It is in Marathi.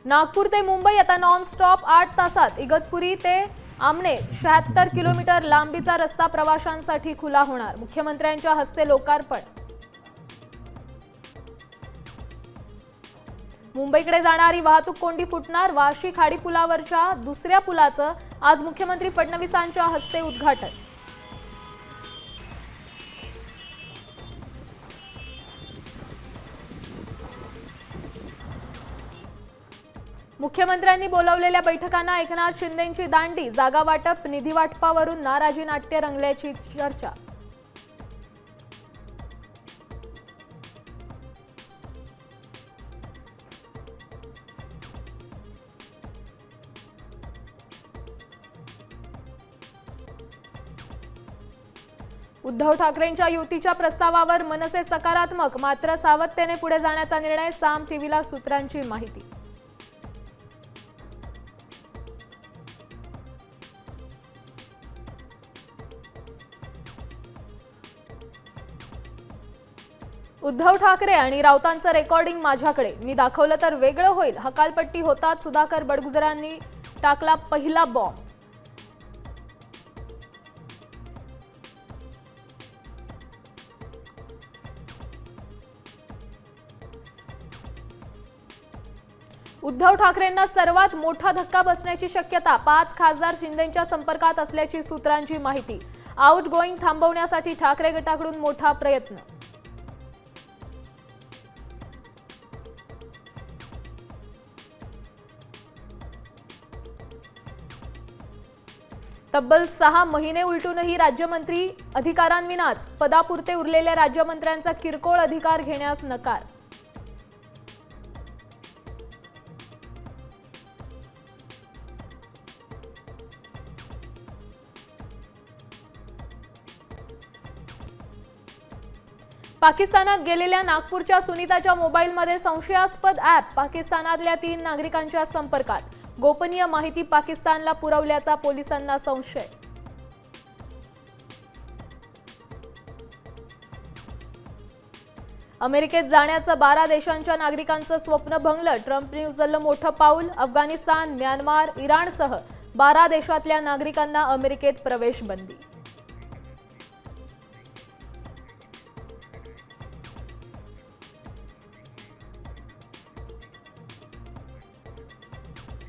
नागपूर ते मुंबई आता नॉन स्टॉप 8 तासात इगतपुरी ते आमने 76 किलोमीटर लांबीचा रस्ता प्रवाशांसाठी खुला होणार। मुख्यमंत्र्यांच्या हस्ते लोकार्पण। मुंबईकडे जाणारी वाहतूक कोंडी फुटणार। वाशी खाडी पुलावरच्या दुसऱ्या पुलाचं आज मुख्यमंत्री फडणवीसांच्या हस्ते उद्घाटन। मुख्यमंत्र्यांनी बोलावलेल्या बैठकांना एकनाथ शिंदेंची दांडी। जागा वाटप निधी वाटपावरून नाराजी नाट्य रंगल्याची चर्चा। उद्धव ठाकरेंच्या युतीच्या प्रस्तावावर मनसे सकारात्मक, मात्र सावधतेने पुढे जाण्याचा निर्णय। साम टीव्हीला सूत्रांची माहिती। उद्धव ठाकरे आणि राऊतांचं रेकॉर्डिंग माझ्याकडे, मी दाखवलं तर वेगळं होईल। हकालपट्टी होताच सुधाकर बडगुजरांनी टाकला पहिला बॉम्ब। उद्धव ठाकरेंना सर्वात मोठा धक्का बसण्याची शक्यता। 5 खासदार शिंदेंच्या संपर्कात असल्याची सूत्रांची माहिती। आउट गोईंग थांबवण्यासाठी ठाकरे गटाकडून मोठा प्रयत्न। तब्बल 6 महिने उलटूनही राज्यमंत्री अधिकारांविनाच। पदापुरते उरलेल्या राज्यमंत्र्यांचा किरकोळ अधिकार घेण्यास नकार। पाकिस्तानात गेलेल्या नागपूरच्या सुनीताच्या मोबाईलमध्ये संशयास्पद ॲप। पाकिस्तानातल्या 3 नागरिकांच्या संपर्कात। गोपनीय माहिती पाकिस्तानला पुरवल्याचा पोलिसांना संशय। अमेरिकेत जाण्याचं 12 देशांच्या नागरिकांचं स्वप्न भंगलं। ट्रम्पने उचललं मोठं पाऊल। अफगाणिस्तान, म्यानमार, इराणसह 12 देशातल्या नागरिकांना अमेरिकेत प्रवेश बंदी।